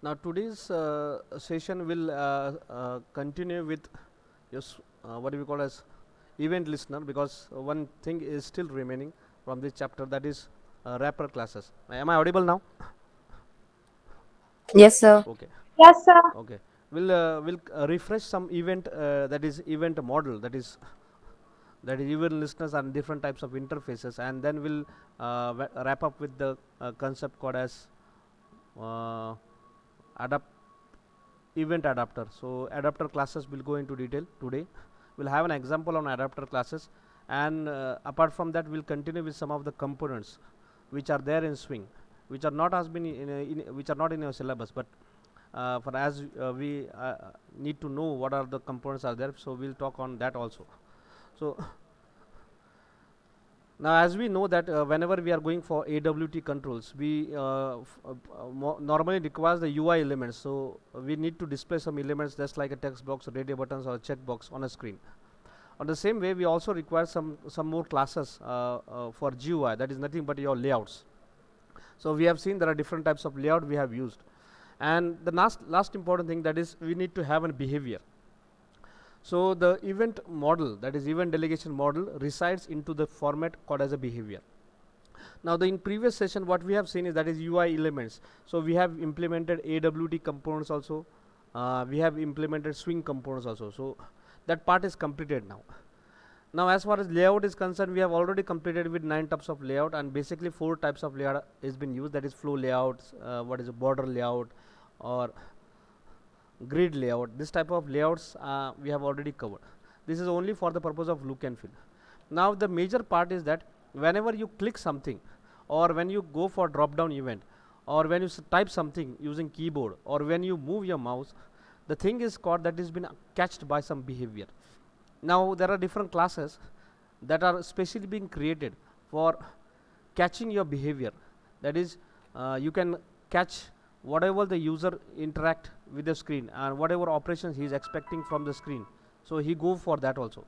Now today's session will continue with what do we call as event listener, because one thing is still remaining from this chapter, that is wrapper classes. Am I audible now? Yes, sir. Okay. Yes, sir. Okay. We'll refresh some event, that is event model, that is event listeners and different types of interfaces, and then we'll wrap up with the concept called as uh, adapt event adapter. So adapter classes will go into detail today. We'll have an example on adapter classes, and apart from that we'll continue with some of the components which are there in Swing, which are not has been which are not in your syllabus, but for as we need to know what are the components are there, so we'll talk on that also. So now, as we know that whenever we are going for AWT controls, we normally requires the UI elements. So we need to display some elements just like a text box, radio buttons, or a checkbox on a screen. On the same way, we also require some more classes for GUI. That is nothing but your layouts. So we have seen there are different types of layout we have used, and the last important thing, that is we need to have a behavior. So the event model, that is event delegation model, resides into the format called as a behavior. Now in previous session what we have seen is that is UI elements. So we have implemented AWT components also, we have implemented Swing components also. So that part is completed now. Now as far as layout is concerned, we have already completed with 9 types of layout, and basically 4 types of layout has been used, that is flow layouts, what is a border layout, or grid layout. This type of layouts we have already covered. This is only for the purpose of look and feel. Now the major part is that whenever you click something, or when you go for drop down event, or when you type something using keyboard, or when you move your mouse, the thing is called that is been catched by some behavior. Now there are different classes that are specially being created for catching your behavior. That is you can catch whatever the user interact with the screen and whatever operations he is expecting from the screen, so he go for that also.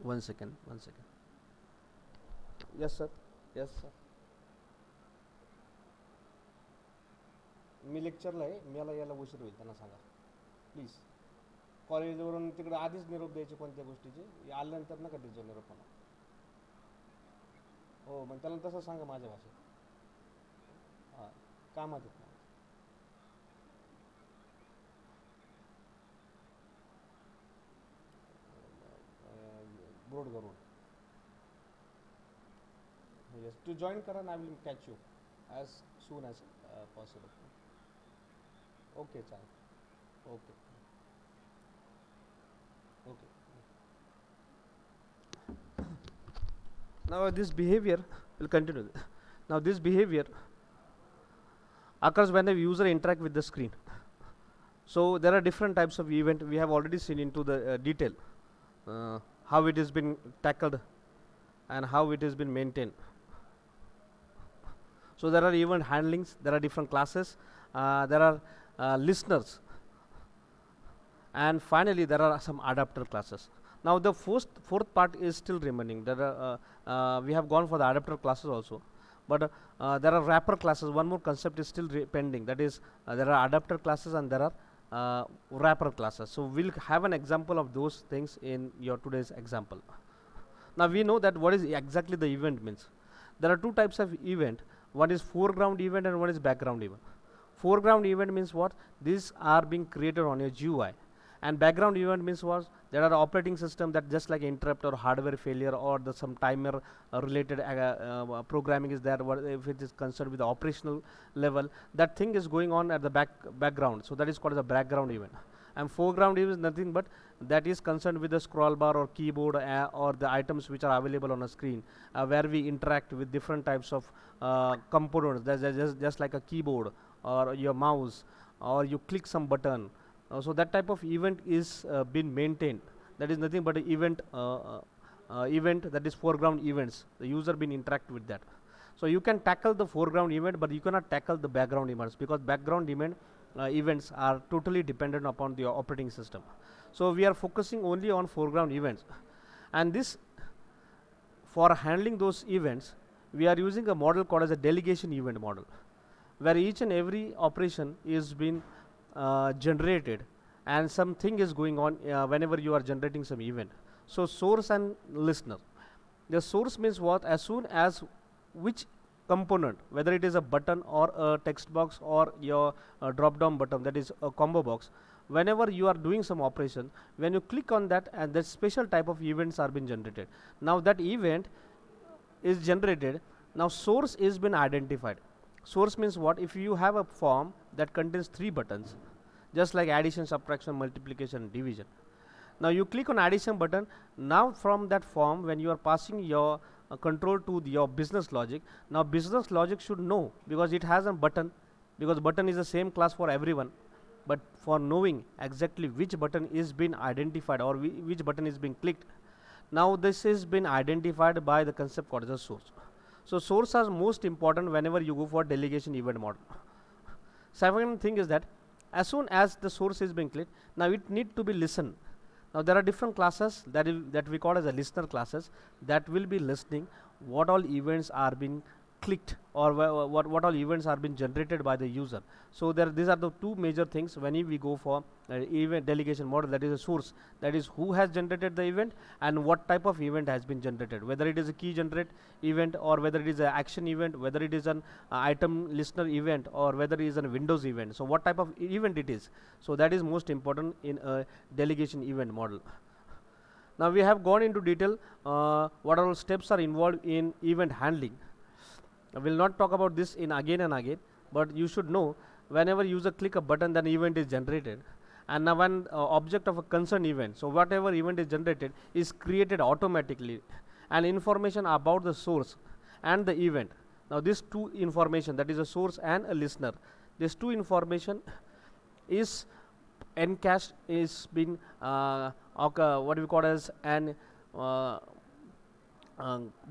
One second. Yes sir. Yes sir. मी लेक्चरला आहे, मला यायला उशीर होईल, त्यांना सांगा please. कॉलेजवरून तिकडे आधीच निरोप द्यायचे कोणत्या गोष्टीचे, आल्यानंतर नका द्यायचे निरोप मला. हो मग त्याला तसं सांगा माझ्या भाषेत. हां, कामात आहेत ना. ब्रोड करून येस टू जॉईन करा, I will catch you as soon as possible. Okay चालेल. Okay okay. Now this behavior will continue. Now this behavior occurs when the user interact with the screen. So there are different types of event we have already seen into the detail, how it has been tackled and how it has been maintained. So there are event handlings, there are different classes, there are listeners, and finally there are some adapter classes. Now the fourth part is still remaining. There are we have gone for the adapter classes also, but there are wrapper classes. One more concept is still pending, that is there are adapter classes and there are wrapper classes. So we'll have an example of those things in your today's example. Now we know that what is exactly the event means. There are two types of event. One is foreground event and one is background event. Foreground event means what? These are being created on your GUI, and background event means what? There are operating system that just like interrupt or hardware failure or the some timer related programming is there. If it is concerned with the operational level, that thing is going on at the background. So that is called as a background event. And foreground event is nothing but that is concerned with the scroll bar or keyboard or the items which are available on a screen, where we interact with different types of components. That's just like a keyboard or your mouse, or you click some button. So that type of event is been maintained. That is nothing but an event that is foreground events. The user been interact with that. So you can tackle the foreground event, but you cannot tackle the background events, because background events are totally dependent upon the operating system. So we are focusing only on foreground events, and this for handling those events we are using a model called as a delegation event model, where each and every operation is being generated and something is going on whenever you are generating some event. So source and listener. The source means what? As soon as which component, whether it is a button or a text box or your drop down button, that is a combo box, whenever you are doing some operation, when you click on that, and that special type of events are being generated. Now that event is generated, now source is been identified. Source means what? If you have a form that contains 3 buttons, just like addition, subtraction, multiplication, division. Now you click on addition button. Now from that form, when you are passing your control to your business logic, now business logic should know, because it has a button, because button is the same class for everyone. But for knowing exactly which button is being identified or which button is being clicked, now this is been identified by the concept called as a source. So source is most important whenever you go for delegation event model. Second thing is that as soon as the source is being clicked, now it need to be listened. Now there are different classes that we call as a listener classes that will be listening what all events are being clicked or what all events are being generated by the user. So these are the two major things when we go for event delegation model. That is a source, that is who has generated the event and what type of event has been generated, whether it is a key generate event or whether it is an action event, whether it is an item listener event or whether it is a Windows event. So what type of event it is. So that is most important in a delegation event model. Now we have gone into detail what all steps are involved in event handling. I will not talk about this in again and again, but you should know whenever user click a button, then event is generated. And now when object of a concern event, so whatever event is generated is created automatically, and information about the source and the event. Now these two information, that is a source and a listener, this two information is encased, is being what we call as an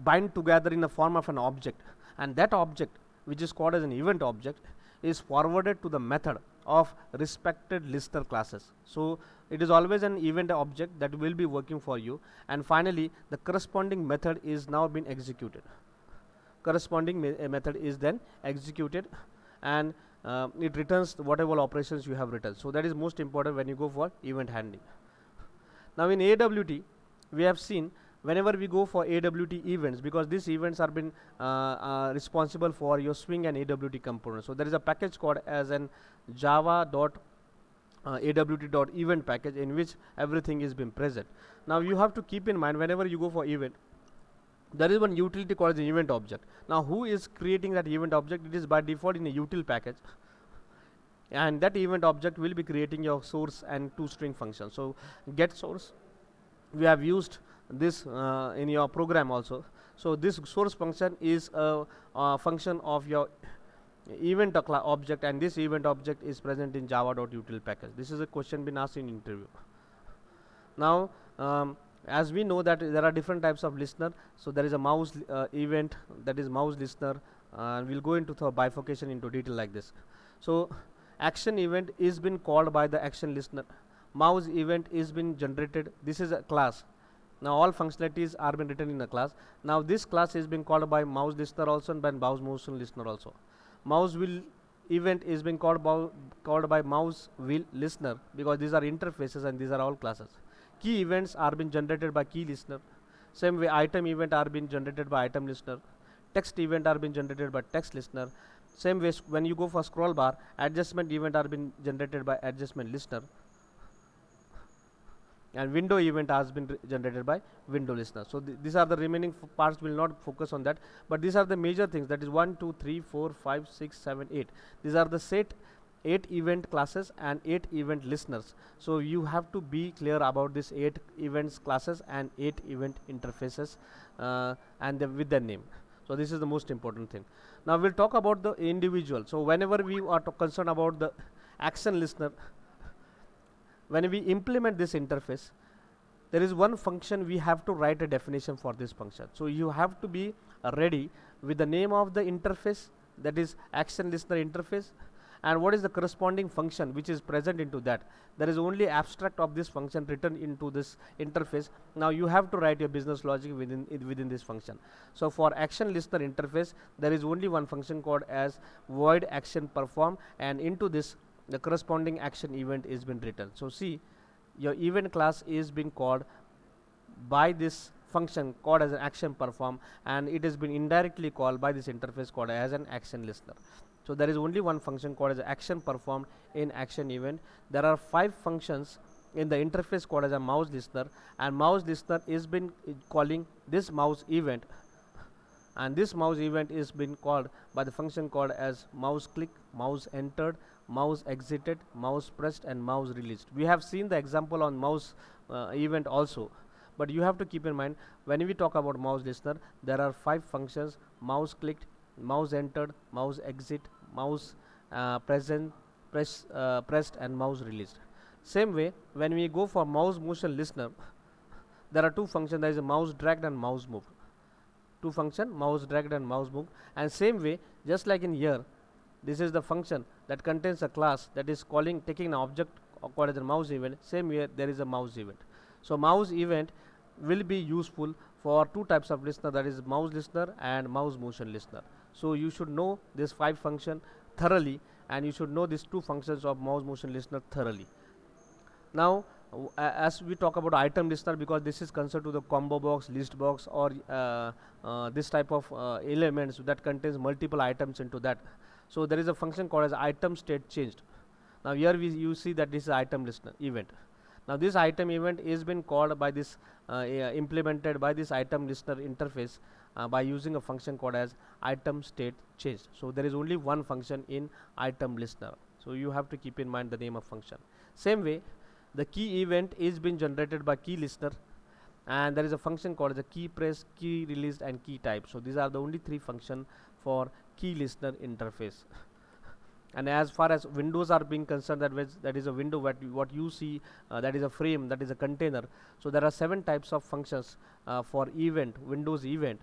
bind together in the form of an object. And that object, which is called as an event object, is forwarded to the method of respected listener classes. So it is always an event object that will be working for you, and finally the corresponding method is now been executed. Corresponding method is then executed, and it returns whatever operations you have written. So that is most important when you go for event handling. Now in AWT we have seen whenever we go for AWT events, because these events are been responsible for your swing and AWT components. So there is a package called as an java.awt.event package in which everything is been present. Now you have to keep in mind whenever you go for event, there is one utility called as an event object. Now who is creating that event object? It is by default in a util package, and that event object will be creating your source and two string functions. So get source, we have used this in your program also. So this source function is a function of your event object, and this event object is present in java.util package. This is a question been asked in interview. Now as we know that there are different types of listener, so there is a mouse event, that is mouse listener, and we'll go into the bifurcation into detail like this. So action event is been called by the action listener. Mouse event is been generated. This is a class. Now all functionalities are been written in a class. Now this class is being called by mouse listener also and by mouse motion listener also. Mouse wheel event is being called by mouse wheel listener, because these are interfaces and these are all classes. Key events are being generated by key listener. Same way item event are being generated by item listener. Text event are being generated by text listener. Same way when you go for scroll bar, adjustment event are being generated by adjustment listener, and window event has been generated by window listener. So these are the remaining parts, will not focus on that, but these are the major things, that is 1 2 3 4 5 6 7 8. These are the set 8 event classes and 8 event listeners. So you have to be clear about this 8 events classes and 8 event interfaces and with their name. So this is the most important thing. Now we'll talk about the individual. So whenever we are concerned about the action listener, when we implement this interface, there is one function we have to write a definition for this function. So you have to be ready with the name of the interface, that is action listener interface, and what is the corresponding function which is present into that. There is only abstract of this function written into this interface. Now you have to write your business logic within this function. So for action listener interface, there is only one function called as void action perform, and into this the corresponding action event is been written. So see, your event class is being called by this function called as an action perform, and it has been indirectly called by this interface called as an action listener. So there is only one function called as action performed in action event. There are 5 functions in the interface called as a mouse listener, and mouse listener is been calling this mouse event, and this mouse event is been called by the function called as mouse click, mouse entered, mouse exited, mouse pressed, and mouse released. We have seen the example on mouse event also, but you have to keep in mind when we talk about mouse listener, there are 5 functions: mouse clicked, mouse entered, mouse exit, mouse pressed, and mouse released. Same way, when we go for mouse motion listener, there are 2 functions. There is a mouse dragged and mouse moved. 2 function, mouse dragged and mouse moved. And same way, just like in here, this is the function that contains a class that is taking an object called as a mouse event. Same here, there is a mouse event. So mouse event will be useful for 2 types of listener, that is mouse listener and mouse motion listener. So you should know this 5 function thoroughly, and you should know these 2 functions of mouse motion listener thoroughly. Now as we talk about item listener, because this is concerned to the combo box, list box, or this type of elements that contains multiple items into that. So there is a function called as item state changed. Now here you see that this is item listener event. Now this item event is been called by this implemented by this item listener interface by using a function called as item state changed. So there is only one function in item listener, so you have to keep in mind the name of function. Same way, the key event is been generated by key listener, and there is a function called as a key press, key released, and key type. So these are the only 3 function for key listener interface. And as far as windows are being concerned, that is a window what you see, that is a frame, that is a container. So there are 7 types of functions for event, Windows event,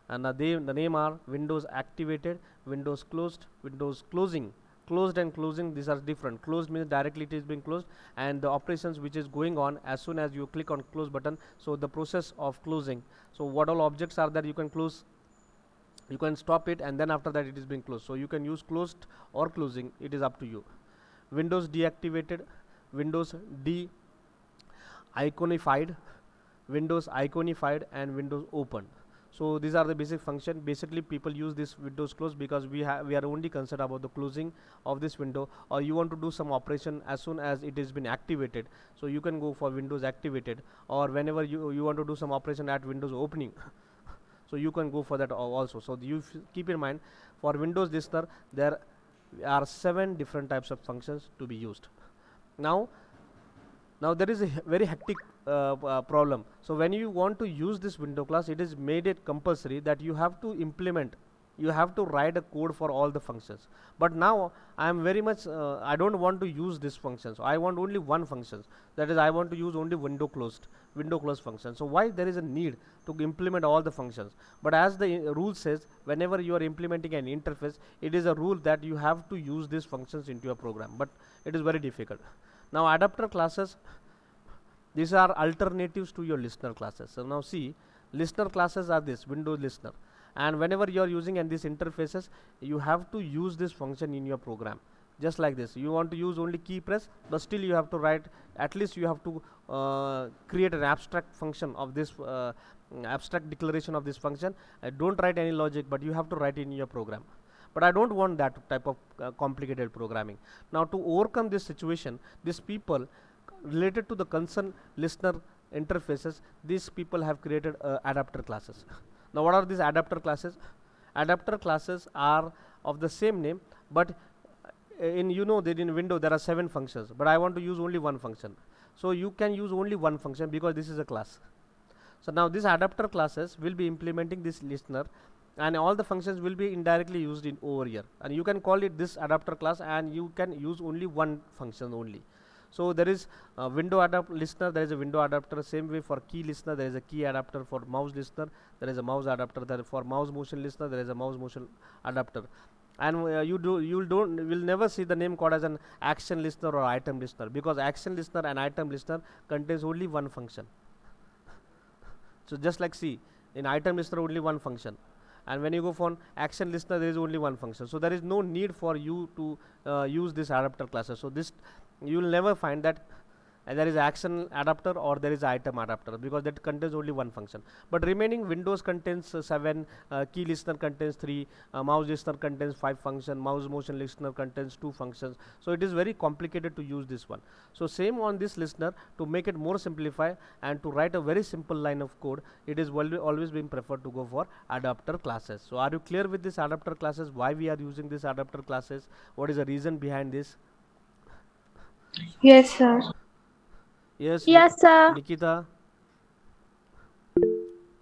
and the name are Windows activated, Windows closed, Windows closing. Closed and closing, these are different. Closed means directly it is being closed, and the operations which is going on as soon as you click on close button, so the process of closing. So what all objects are there, you can close, you can stop it, and then after that it is being closed. So you can use closed or closing, it is up to you. Windows deactivated, Windows de-iconified, Windows iconified, and Windows opened. So these are the basic function. Basically people use this Windows close because we are only concerned about the closing of this window, or you want to do some operation as soon as it has been activated, so you can go for Windows activated, or whenever you want to do some operation at Windows opening so you can go for that also. So you keep in mind, for Windows listener there are 7 different types of functions to be used. Now there is a very hectic problem. So when you want to use this window class, it is made it compulsory that you have to implement, you have to write a code for all the functions. But now I am very much I don't want to use this function, so I want only one function, that is I want to use only window close function. So why there is a need to implement all the functions? But as the rule says, whenever you are implementing an interface, it is a rule that you have to use these functions into your program, but it is very difficult. Now adapter classes, these are alternatives to your listener classes. So now see, listener classes are this Windows listener, and whenever you are using in these interfaces, you have to use this function in your program. Just like this, you want to use only key press, but still you have to write, at least you have to create an abstract function of this abstract declaration of this function. Don't write any logic, but you have to write in your program. But I don't want that type of complicated programming. Now to overcome this situation, these people related to the concern listener interfaces, these people have created adapter classes. Now what are these adapter classes? Adapter classes are of the same name, but in that in window there are 7 functions, but I want to use only one function. So you can use only one function because this is a class. So now these adapter classes will be implementing this listener, and all the functions will be indirectly used in over here, and you can call it this adapter class, and you can use only one function only. So there is a window listener, there is a window adapter. Same way for key listener, there is a key adapter. For mouse listener, there is a mouse adapter. For mouse motion listener, there is a mouse motion adapter. and you'll never see the name called as an action listener or item listener, because action listener and item listener contains only one function. So just like see, in item listener only one function, and when you go for action listener there is only one function. So there is no need for you to use this adapter classes. So this you will never find that there is action adapter or there is item adapter, because that contains only one function. But remaining Windows contains 7, key listener contains 3, mouse listener contains 5 function, mouse motion listener contains 2 functions. So it is very complicated to use this one. So same on this listener, to make it more simplified and to write a very simple line of code, it is always been preferred to go for adapter classes. So are you clear with this adapter classes, why we are using this adapter classes, what is the reason behind this? Yes, sir. Yes, Yes, sir. Nikita.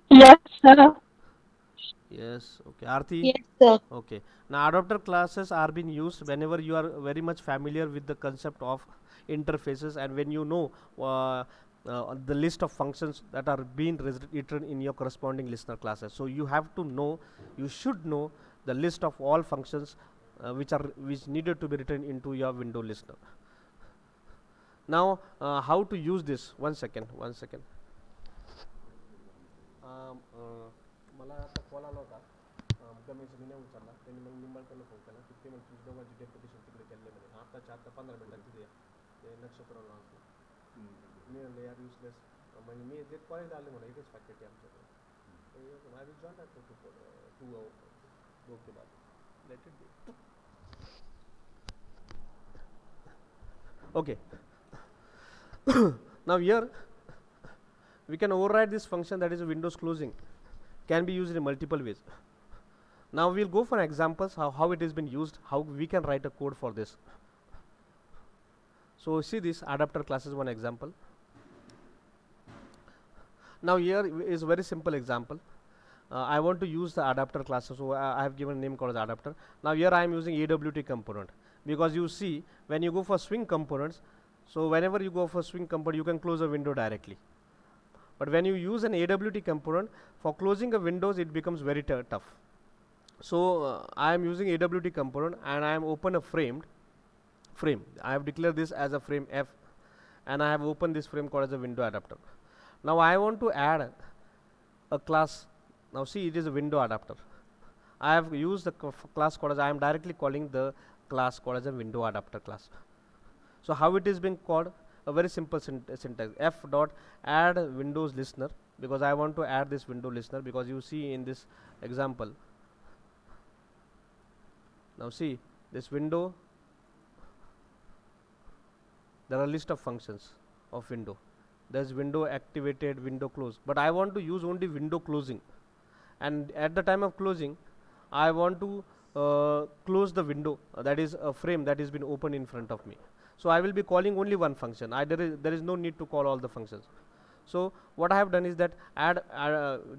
Yes, sir. Yes, okay. Aarti. Yes, sir. Okay. Now adapter classes are being used whenever you are very much familiar with the concept of interfaces, and when you know the list of functions that are being written in your corresponding listener classes. So you have to know, you should know the list of all functions which needed to be written into your window listener. Now how to use this? One second. मला आता call आला होता, मुक्कामीचं मी नाही उचलला, त्यांनी मग निंबाळकरला phone केला की ते म्हणते दोघांची डेप्युटेशन तिकडे केले म्हणे, आत्ताच्या आत्ता 15 मिनिटात तिथे या. ते नक्षत्राला आणतो. मी म्हणलं यार युसलेस, म्हणजे मी ते कॉलेज आले म्हणा, इथेच फॅकल्टी आमच्याकडे. आय विल जॉइन ॲट 2 के बाद, let it be. Okay. Now here we can override this function, that is Windows closing, can be used in multiple ways. Now we'll go for examples how it has been used, how we can write a code for this. So see this adapter classes one example. Now here is very simple example. I want to use the adapter classes, so I have given a name called as adapter. Now here I am using AWT component, because you see when you go for swing components, so whenever you go for swing component you can close a window directly. But when you use an AWT component for closing a windows, it becomes very tough. So I am using AWT component and I am open a frame. I have declared this as a frame F, and I have opened this frame called as a window adapter. Now I want to add a class. Now see, it is a window adapter. I have used the class called as, I am directly calling the class called as a window adapter class. So how it is being called? A very simple syntax, f dot add windows listener, because I want to add this window listener, because you see in this example, now see this window, there are a list of functions of window. There's window activated, window close, but I want to use only window closing, and at the time of closing I want to close the window, that is a frame that has been opened in front of me. So I will be calling only one function. There is no need to call all the functions. So what I have done is that add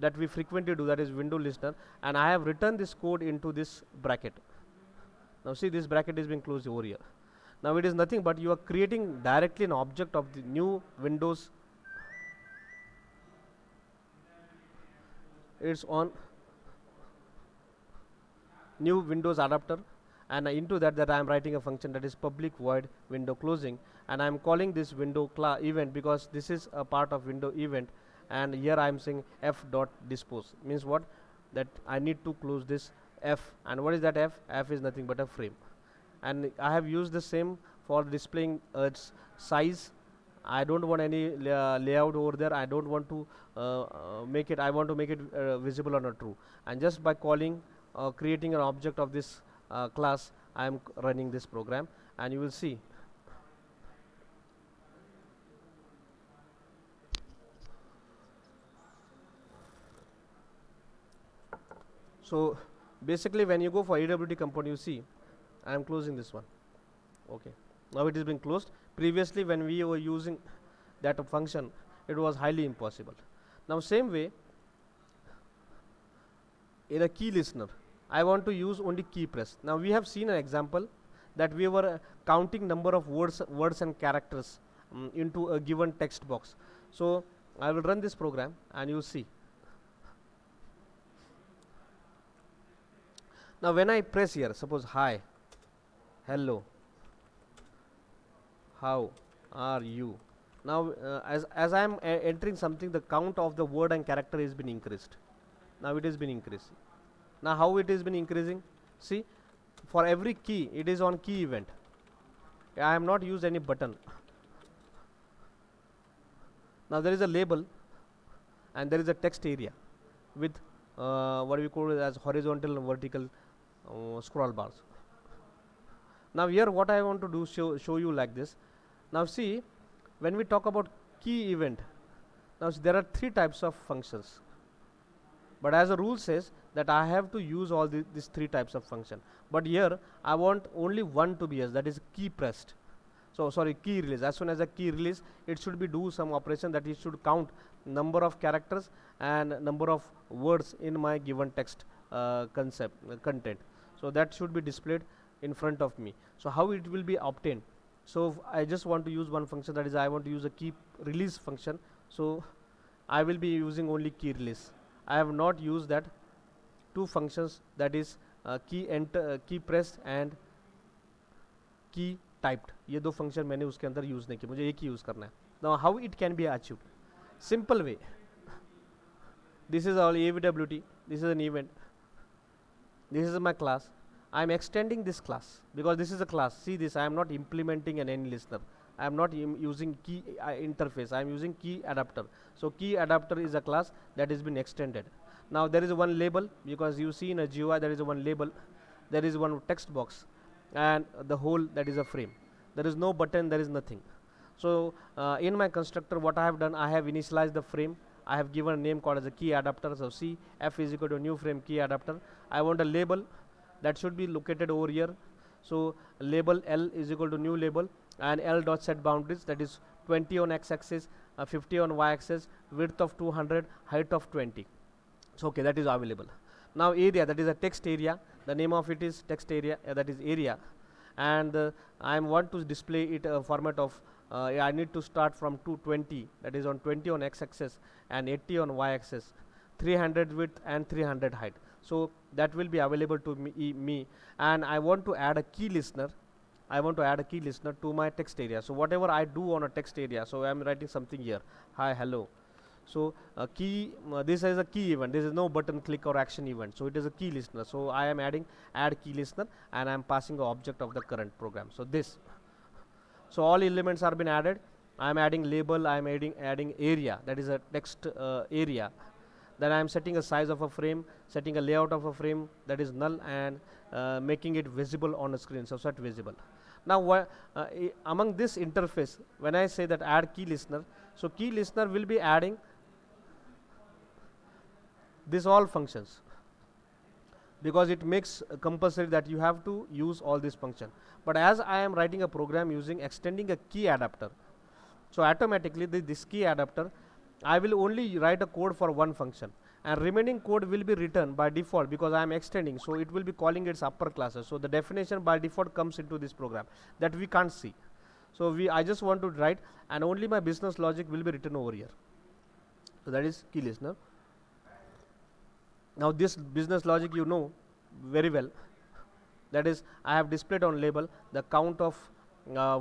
that we frequently do, that is window listener, and I have written this code into this bracket. Now see, this bracket is being closed over here. Now it is nothing but you are creating directly an object of the new Windows. It's on new Windows adapter, and into that I am writing a function that is public void window closing, and I am calling this window event, because this is a part of window event, and here I am saying f dot dispose, means what, that I need to close this f. And what is that f? F is nothing but a frame, and I have used the same for displaying its size. I don't want any layout over there. I don't want to make it, I want to make it visible or not true, and just by calling creating an object of this class, I am running this program, and you will see so basically when you go for AWT component, you see I am closing this one. Okay, now it is being closed. Previously when we were using that function, it was highly impossible. Now same way in a key listener, I want to use only key press. Now we have seen an example that we were counting number of words and characters into a given text box. So I will run this program and you see. Now when I press here, suppose hi, hello, how are you? Now as I am entering something, the count of the word and character has been increased. Now it has been increased. Now how it has been increasing? See, for every key it is on key event. I am not used any button. Now there is a label and there is a text area with what we call as horizontal and vertical scroll bars. Now here what I want to do, show you like this. Now see, when we talk about key event, now there are three types of functions, but as a rule says that I have to use all these three types of function, but here I want only one to be used, that is key pressed. So sorry, key release. As soon as a key release, it should be do some operation, that it should count number of characters and number of words in my given text content. So that should be displayed in front of me. So how it will be obtained? So I just want to use one function, that is I want to use a key release function. So I will be using only key release. I have not used that two functions, that is key enter, key press and key typed. ये दो function मैंने उसके अंदर use नहीं किया, मुझे एक ही use करना है. Now how it can be achieved? Simple way. This is all AVWT. This is an event. This is my class. I am extending this class because this is a class. See this, I am not implementing an any listener. I am not using key interface. I am using key adapter. So key adapter is a class that has been extended. Now there is one label, because you see in a GUI there is one label, there is one text box, and the whole that is a frame. There is no button, there is nothing. So in my constructor what I have done, I have initialized the frame. I have given a name called as a key adapter. So C F is equal to new frame key adapter. I want a label that should be located over here. So label L is equal to new label, and L dot set boundaries, that is 20 on x-axis, 50 on y-axis, width of 200, height of 20. So okay, that is available. Now area, that is a text area. The name of it is text area, that is area, and I want to display it format of I need to start from 220, that is on 20 on x-axis and 80 on y-axis, 300 width and 300 height. So that will be available to me, and I want to add a key listener. I want to add a key listener to my text area. So whatever I do on a text area, so I am writing something here, hi, hello. So key, this is a key event. This is no button click or action event. So it is a key listener. So I am adding add key listener, and I am passing the object of the current program. So this. So all elements are been added. I am adding label. I am adding area. That is a text area. Then I am setting a size of a frame, setting a layout of a frame, that is null, and making it visible on the screen. So set visible. Now among this interface, when I say that add key listener, so key listener will be adding this all functions, because it makes compulsory that you have to use all this function. But as I am writing a program using extending a key adapter, so automatically this key adapter, I will only write a code for one function, and remaining code will be written by default, because I am extending, so it will be calling its upper classes. So the definition by default comes into this program that we can't see. So I just want to write, and only my business logic will be written over here. So that is key listener. Now this business logic you know very well, that is I have displayed on label the count of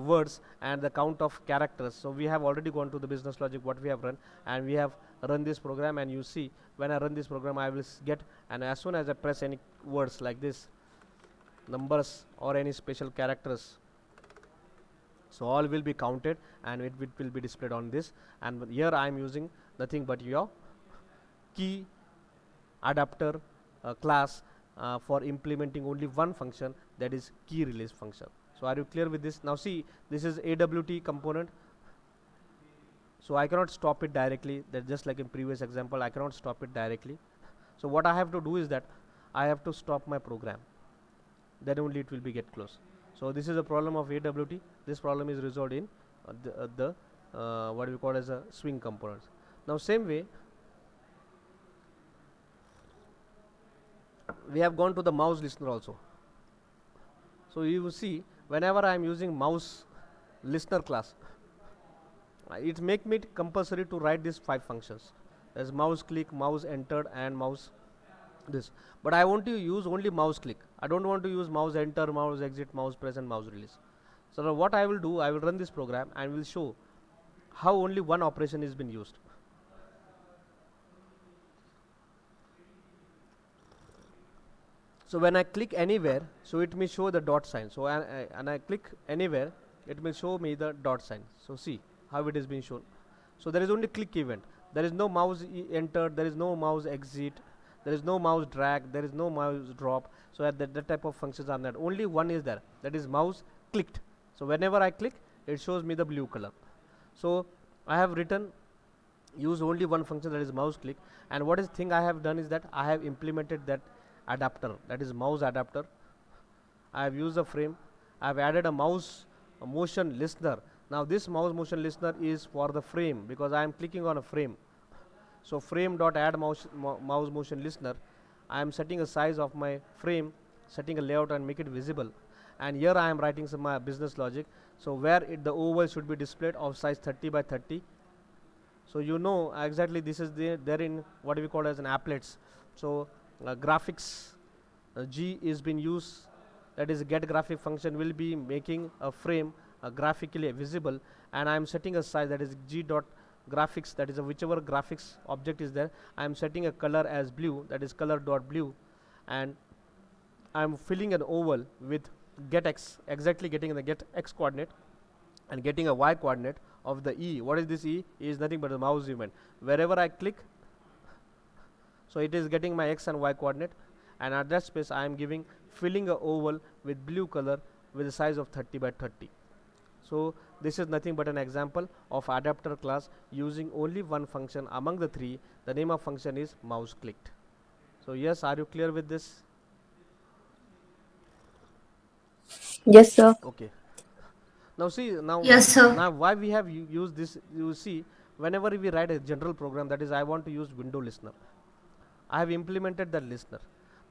words and the count of characters. So we have already gone to the business logic what we have run, and we have run this program, and you see when I run this program I will get, and as soon as I press any words like this, numbers or any special characters, so all will be counted, and it will be displayed on this. And here I am using nothing but your key adapter class for implementing only one function, that is key release function. So are you clear with this? Now see, this is AWT component. So I cannot stop it directly, that just like in previous example I cannot stop it directly. So what I have to do is that I have to stop my program, then only it will be get close. So this is a problem of AWT. This problem is resolved in the what we call as a swing components. Now same way we have gone to the mouse listener also. So you will see whenever I am using mouse listener class, it make me compulsory to write these 5 functions. There's mouse click, mouse entered, and mouse this. But I want to use only mouse click. I don't want to use mouse enter, mouse exit, mouse press and mouse release. So now what I will do, I will run this program and will show how only one operation is been used. So when I click anywhere, so it may show the dot sign. So and I click anywhere, it will show me the dot sign. So see how it is being shown. So there is only click event. There is no mouse enter, there is no mouse exit, there is no mouse drag, there is no mouse drop. So that type of functions are not. Only one is there, that is mouse clicked. So whenever I click, it shows me the blue color. So I have written use only one function, that is mouse click. And what is thing I have done is that I have implemented that adapter, that is mouse adapter. I have used a frame. I have added a mouse motion listener. Now this mouse motion listener is for the frame because I am clicking on a frame. So frame dot add mouse motion listener. I am setting a size of my frame, setting a layout and make it visible. And here I am writing some business logic. So where the oval should be displayed of size 30 by 30. So you know exactly this is there in what we call as an applets. So graphics G is being used, that is get graphic function will be making a frame graphically visible, and I am setting a size, that is G dot graphics, that is whichever graphics object is there. I am setting a color as blue, that is color dot blue, and I am filling an oval with get x, exactly getting the get x coordinate and getting a y coordinate of the E. What is this E? E is nothing but the mouse event. Wherever I click, so it is getting my x and y coordinate, and at that space I am giving filling a oval with blue color with a size of 30 by 30. So this is nothing but an example of adapter class using only one function among the three. The name of function is mouse clicked. So yes, are you clear with this? Yes, sir. Okay. Now see, Yes, sir. now why we have used this, you see, whenever we write a general program, that is I want to use window listener, I have implemented that listener.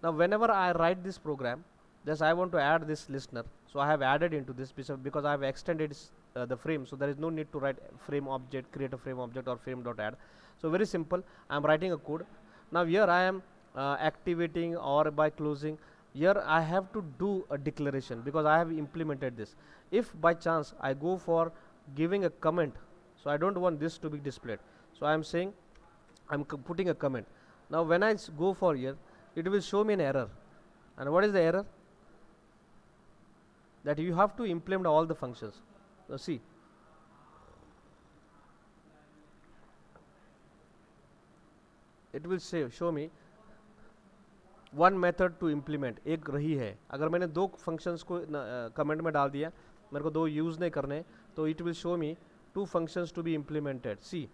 Now whenever I write this program, just I want to add this listener, so I have added into this because I have extended the frame, so there is no need to write frame object, create a frame object or frame dot add. So very simple, I am writing a code. Now here I am activating or by closing. Here I have to do a declaration because I have implemented this. If by chance I go for giving a comment, so I don't want this to be displayed, so I am saying I am putting a comment. Now when I go for here, it will show me an error. And what is the error? That you have to implement all the functions. Now see, it will say show me one method to implement, एक रही है. अगर मैंने दो functions को comment में डाल दिया, मेरे को दो यूज़ नहीं करने, तो it will show me two functions to be implemented. See,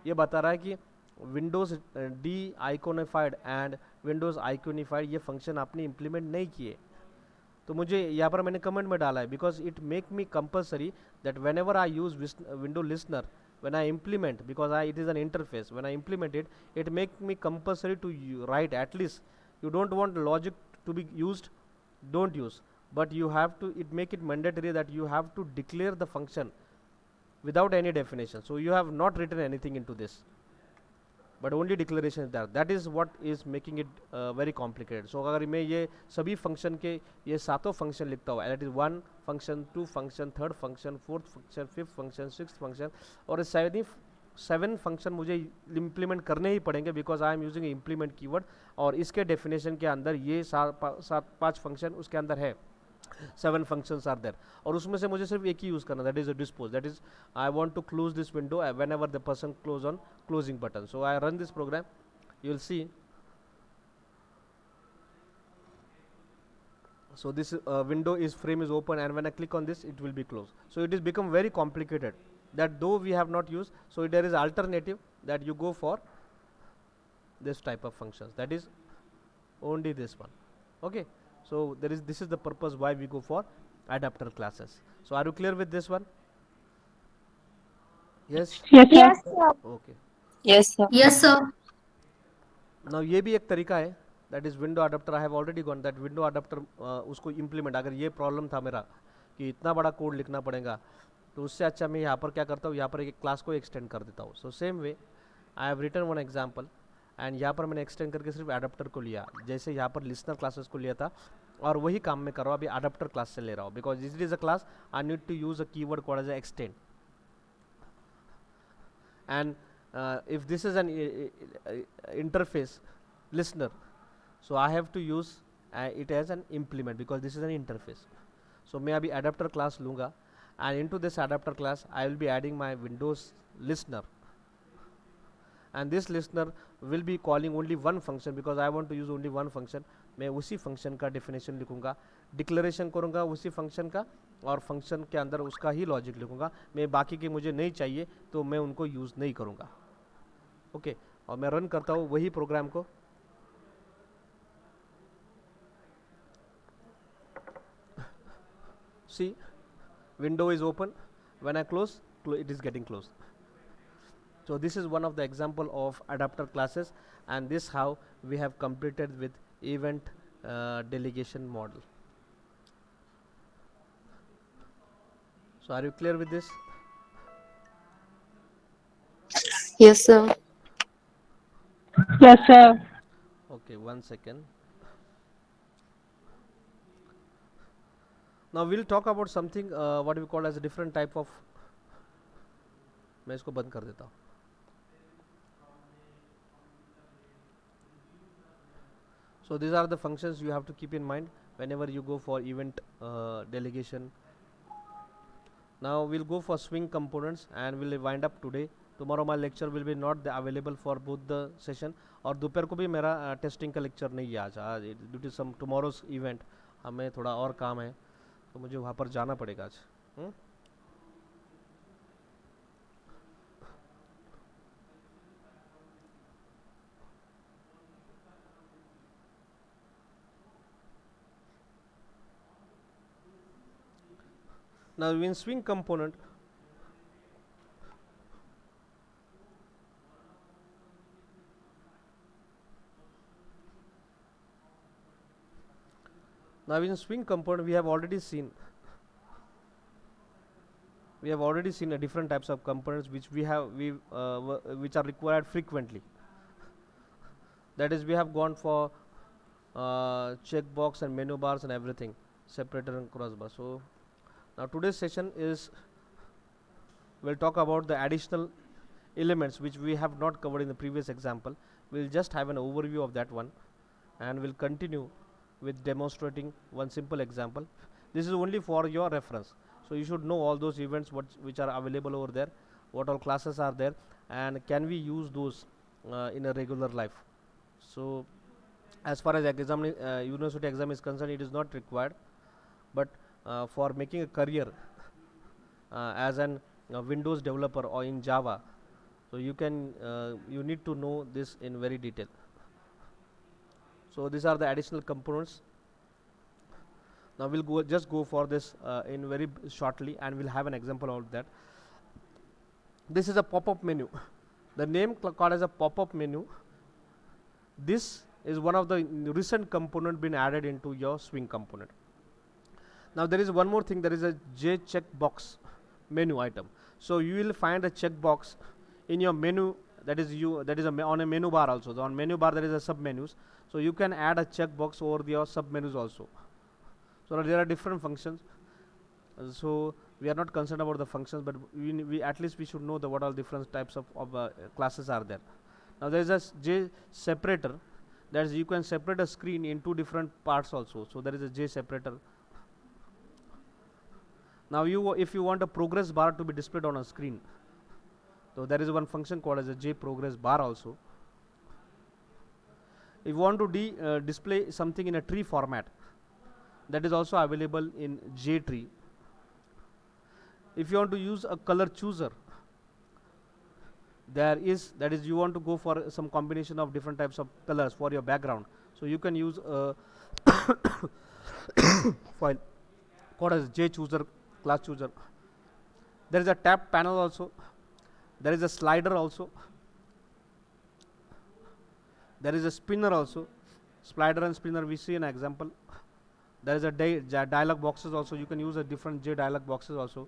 ये बता रहा है कि windows deiconified and windows iconified ये फंक्शन आपने इम्प्लीमेंट नहीं किए. तो मुझे यहाँ पर मैंने कमेंट में डाला है because it make me compulsory that when ever I use window listener, when I implement, because it is an interface, when I implement it, it make me compulsory to write at least. You don't want logic to be used, don't use, but you have to, it make it mandatory that you have to declare the function without any definition. So you have not written anything into this, but only declaration is there. That is what is making it very complicated. So अगर मैं ये सभी function के ये सातों function लिखता हूँ, that is 1 function, 2 function, 3rd function, 4th function, 5th function, 6th function, और 7 फंक्शन मुझे इम्प्लीमेंट करने ही पड़ेंगे because I am using implement keyword, और इसके डेफिनेशन के अंदर ये 5 फंक्शन उसके अंदर है, 7 functions are there, और उसमें से मुझे सिर्फ एक ही यूज़ करना, that is a dispose, that is I want to close this window whenever the person close on closing button. So I run this program, you will see. So this window is frame is open, and when I click on this it will be closed. So it is become very complicated, that though we have not used, so there is alternative that you go for this type of functions, that is only this one. Okay, so there is, this is the purpose why we go for adapter classes. So are you clear with this one? Yes. Yes, sir. Okay. Yes, sir. Yes, sir. Now ये भी एक तरीका है, that is window adapter. I have already gone that window adapter उसको implement. अगर ये problem था मेरा कि इतना बड़ा कोड लिखना पड़ेगा, तो उससे अच्छा मैं यहाँ पर क्या करता हूँ, यहाँ पर एक क्लास को एक्सटेंड कर देता हूँ. So same way I have written one example, and यहाँ पर मैंने एक्सटेंड करके सिर्फ एडाप्टर को लिया, जैसे यहाँ पर लिसनर क्लासेस को लिया था और वही काम मैं कर रहा हूँ अभी एडाप्टर क्लास से ले रहा हूँ, because it is a class I need to use a keyword called as extend. And if this is an interface listener, so I have to use it as an implement because this is an interface. So मैं अभी adapter class लूँगा and into this adapter class I will be adding my Windows listener, and this listener will be calling only one function because I want to use only one function. मैं उसी function का definition लिखूँगा, declaration करूँगा उसी function का और function के अंदर उसका ही logic लिखूँगा. मैं बाकी के मुझे नहीं चाहिए तो मैं उनको यूज़ नहीं करूँगा. ओके और मैं रन करता हूँ वही प्रोग्राम को. See, window is open. When I close, it is getting closed. So this is one of the example of adapter classes, and this how we have completed with event delegation model. So are you clear with this? Yes, sir. Yes, sir. Okay, 1 second. Now we'll talk about something what we call as a different type of. मैं इसको बंद कर देता हूँ. So these are the functions you have to keep in mind whenever you go for event delegation. Now we'll go for swing components and we'll wind up today. Tomorrow my lecture will be not available for both the session, और दोपहर को भी मेरा testing का lecture नहीं है आज due to some tomorrow's event. हमें थोड़ा और काम है तो मुझे वहाँ पर जाना पड़ेगा आज. Now in swing component, we have already seen a different types of components which which are required frequently. That is, we have gone for checkbox and menu bars and everything, separator and crossbar. So now today's session is we'll talk about the additional elements which we have not covered in the previous example. We'll just have an overview of that one and we'll continue with demonstrating one simple example. This is only for your reference, so you should know all those events which are available over there, what all classes are there, and can we use those in a regular life. So as far as university exam is concerned, it is not required, but for making a career as an Windows developer or in Java, so you need to know this in very detail. So these are the additional components. Now we'll just go for this in very shortly, and we'll have an example of that. This is a pop-up menu. The name called as a pop-up menu. This is one of the recent component been added into your swing component. Now there is one more thing. There is a J checkbox menu item. So you will find a checkbox in your menu. That is on a menu bar also. So on menu bar there is a sub menus. So you can add a checkbox over your sub menus also. So there are different functions. So we are not concerned about the functions, but we at least we should know what all different types of classes are there. Now there is a J separator. That is, you can separate a screen in two different parts also. So there is a J separator. Now if you want a progress bar to be displayed on a screen, so there is one function called as a J progress bar also. If you want to display something in a tree format, that is also available in J tree. If you want to use a color chooser, that is you want to go for some combination of different types of colors for your background, so you can use a file called as J chooser, class chooser. There is a tab panel also. There is a slider also. There is a spinner also. Slider and spinner, we see an example. There is a dialog boxes also. You can use a different J dialog boxes also.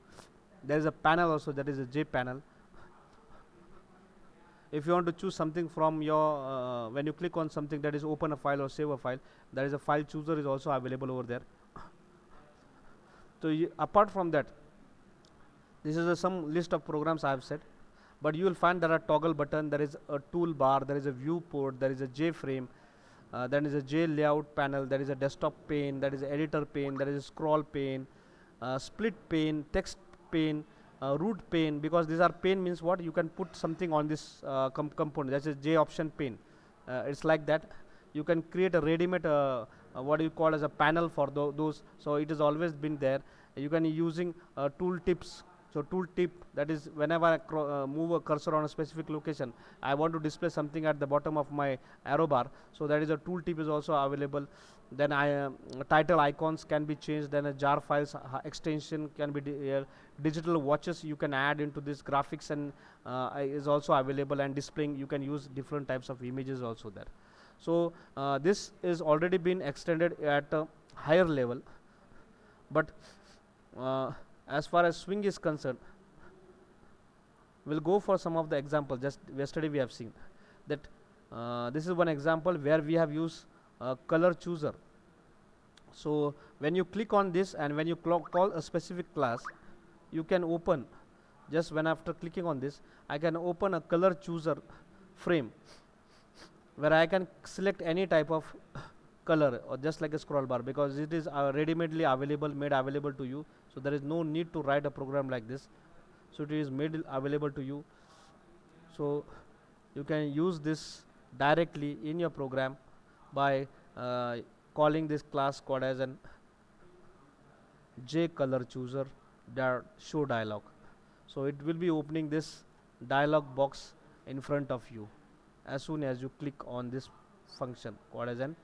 There is a panel also. That is a J panel. if you want to choose something from your when you click on something, that is open a file or save a file, there is a file chooser is also available over there. So apart from that, this is some list of programs I have set, but you will find there are toggle button, there is a toolbar, there is a viewport, there is a JFrame, there is a J layout panel, there is a desktop pane, there is a editor pane, there is a scroll pane, split pane, text pane, root pane. Because these are pane means what, you can put something on this component. That's a J option pane. It's like that. You can create a ready-made what do you call as a panel for those. So it has always been there. You can using tool tips. So tool tip, that is whenever I move a cursor on a specific location, I want to display something at the bottom of my arrow bar. So that is a tool tip is also available. Then title icons can be changed. Then a jar files extension can be digital watches you can add into this graphics, and is also available, and displaying you can use different types of images also there. So this is already been extended at a higher level, but as far as swing is concerned, we'll go for some of the examples. Just yesterday we have seen that this is one example where we have used color chooser. So when you click on this and when you call a specific class, you can open, just when after clicking on this, I can open a color chooser frame where I can select any type of color, or just like a scroll bar, because it is ready-madely available, made available to you. So there is no need to write a program like this. So it is made available to you. So you can use this directly in your program by calling this class called as an J color chooser show dialog. So it will be opening this dialog box in front of you as soon as you click on this function called as an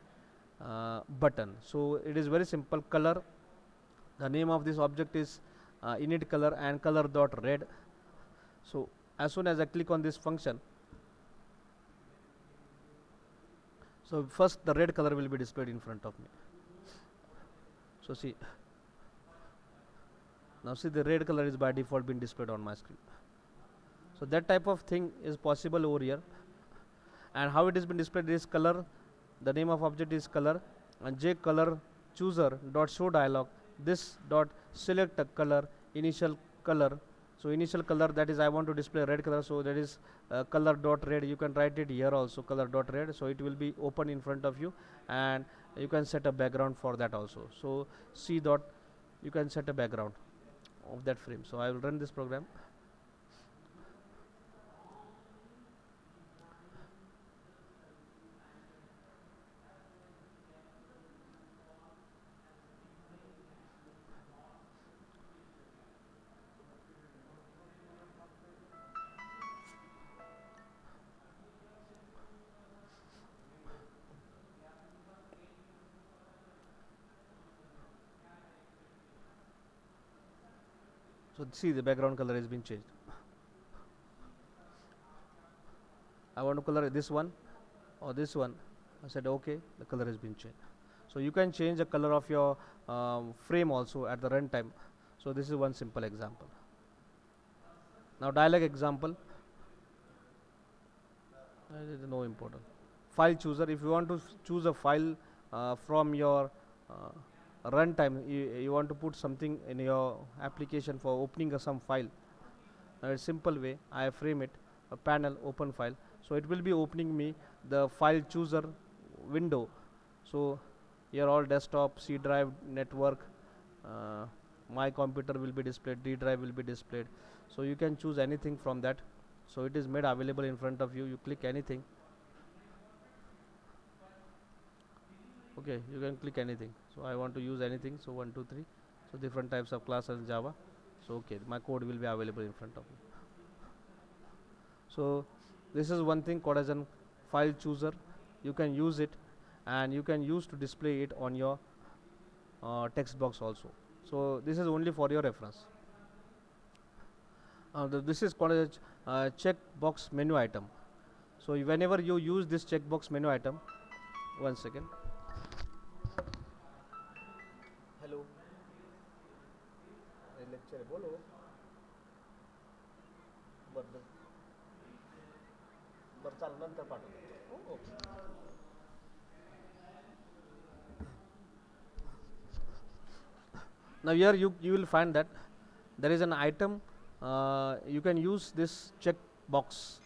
button. So it is very simple. Color, the name of this object is init color and color dot red. So as soon as I click on this function, so first the red color will be displayed in front of me. So see, now see the red color is by default been displayed on my screen. So that type of thing is possible over here. And how it has been displayed is color, the name of object is color, and J color chooser dot show dialog, this dot select a color, initial color. So initial color, that is I want to display red color, so that is color dot red. You can write it here also, color dot red. So it will be open in front of you, and you can set a background for that also. So C dot, you can set a background of that frame. So I will run this program. So see, the background color has been changed. I want to color this one or this one. I said okay, the color has been changed. So you can change the color of your frame also at the runtime. So this is one simple example. Now dialog example. It is no important. File chooser. If you want to choose a file from your runtime, you want to put something in your application for opening some file. A simple way, I frame it a panel open file. So it will be opening me the file chooser window. So here all desktop, C drive, network, my computer will be displayed, D drive will be displayed. So you can choose anything from that. So it is made available in front of you. You click anything. Okay, you can click anything. So I want to use anything. So 1, 2, 3. So different types of classes in Java. So okay, my code will be available in front of me. So this is one thing called as an file chooser. You can use it, and you can use to display it on your text box also. So this is only for your reference. This is called as checkbox menu item. So whenever you use this checkbox menu item, one second. Hello. Lecture bolo. Now here you will find that there is an item. You can use this check box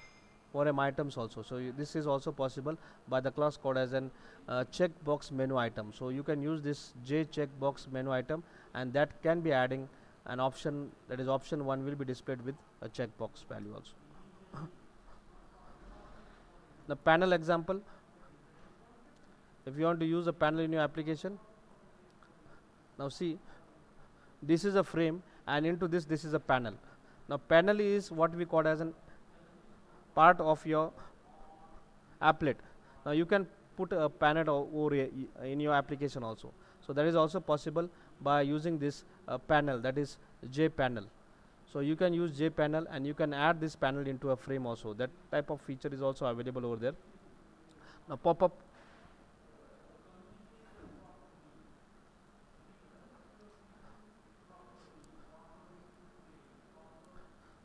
for items also. So this is also possible by the class called as an checkbox menu item. So you can use this J checkbox menu item, and that can be adding an option, that is option 1 will be displayed with a checkbox value also. The panel example, if you want to use a panel in your application, now see, this is a frame, and into this is a panel. Now panel is what we call as an part of your applet. Now you can put a panel over in your application also. So that is also possible by using this panel, that is J panel. So you can use J panel, and you can add this panel into a frame also. That type of feature is also available over there. Now pop up.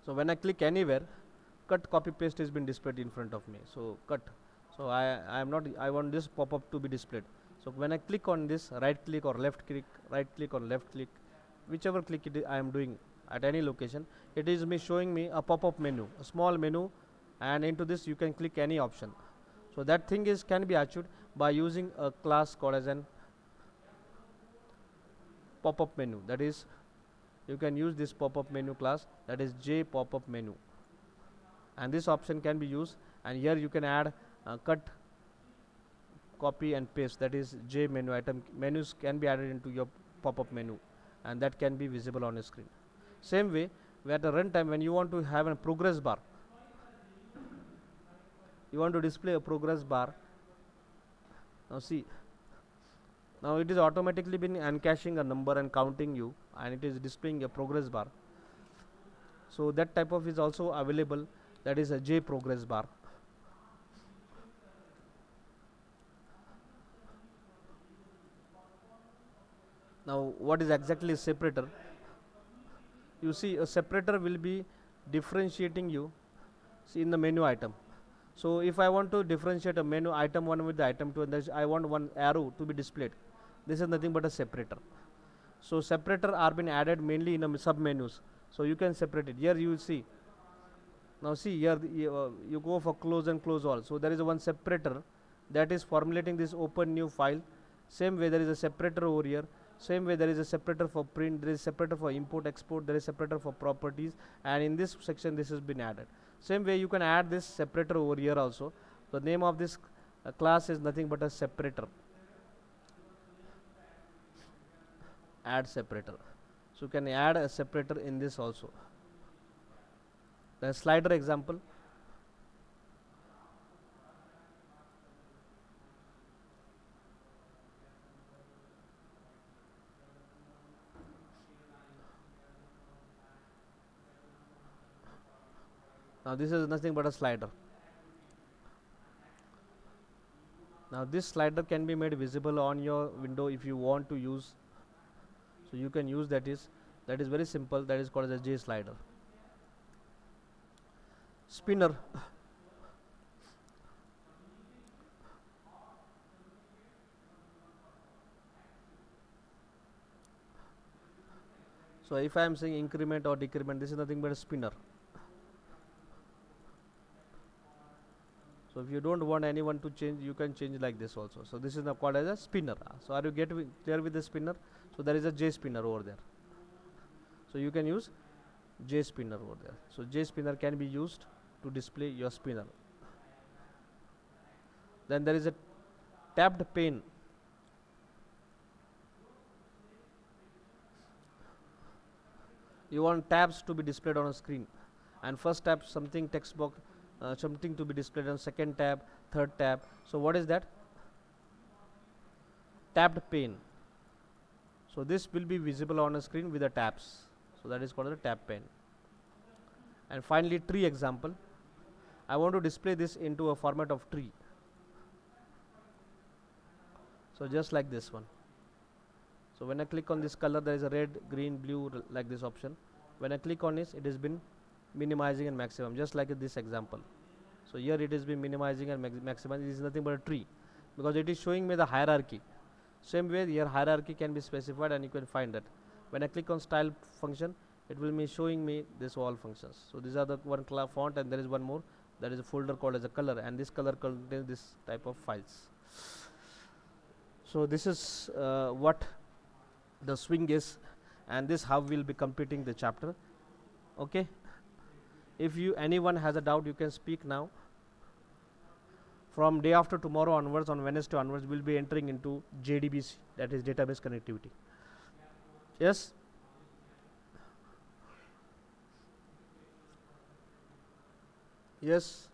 So when I click anywhere, cut copy paste has been displayed in front of me. So cut. So I am not, I want this pop up to be displayed. So when I click on this, right click or left click, right click or left click, whichever click I am doing at any location, it is showing me a pop up menu, a small menu, and into this you can click any option. So that thing is can be achieved by using a class called as an pop up menu. That is, you can use this pop up menu class, that is J pop up menu, and this option can be used, and here you can add cut, copy and paste, that is J menu item. Menus can be added into your pop up menu, and that can be visible on your screen. Same way, at the runtime, when you want to have a progress bar, you want to display a progress bar. Now see, now it is automatically been uncaching a number and counting you, and it is displaying a progress bar. So that type of is also available, that is a J progress bar. Now what is exactly a separator? You see, a separator will be differentiating you, see, in the menu item. So if I want to differentiate a menu item 1 with the item 2, and I want one arrow to be displayed, this is nothing but a separator. So separator are been added mainly in a sub menus. So you can separate it. Here you will see. Now see here, you go for close and close all. So there is one separator that is formulating this open new file. Same way there is a separator over here. Same way there is a separator for print, there is a separator for import export, there is a separator for properties, and in this section this has been added. Same way you can add this separator over here also. The name of this class is nothing but a separator. Add separator. So you can add a separator in this also. The slider example. Now this is nothing but a slider. Now this slider can be made visible on your window if you want to use. So you can use that is very simple. That is called as a J slider. Spinner. So if I am saying increment or decrement, this is nothing but a spinner. So if you don't want anyone to change, you can change like this also. So this is now called as a spinner. So are you clear with the spinner? So there is a J spinner over there. So you can use J spinner over there. So J spinner can be used to display your spinner. Then there is a tabbed pane. You want tabs to be displayed on a screen, and first tab something text box, something to be displayed on second tab, third tab. So what is that? Tabbed pane. So this will be visible on a screen with the tabs. So that is called a tab pane. And finally, tree example. I want to display this into a format of tree. So just like this one. So when I click on this color, there is a red, green, blue, like this option. When I click on this, it has been minimizing and maximum, just like this example. So here it is been minimizing and maximizing. This is nothing but a tree, because it is showing me the hierarchy. Same way here hierarchy can be specified, and you can find that. When I click on style function, it will be showing me this all functions. So these are the one font, and there is one more, that is a folder called as a color, and this color contains this type of files. So this is what the swing is, and this how we'll be completing the chapter. Okay, if you anyone has a doubt, you can speak now. From day after tomorrow onwards, on Wednesday onwards, we'll be entering into JDBC, that is database connectivity. Yes. Yes.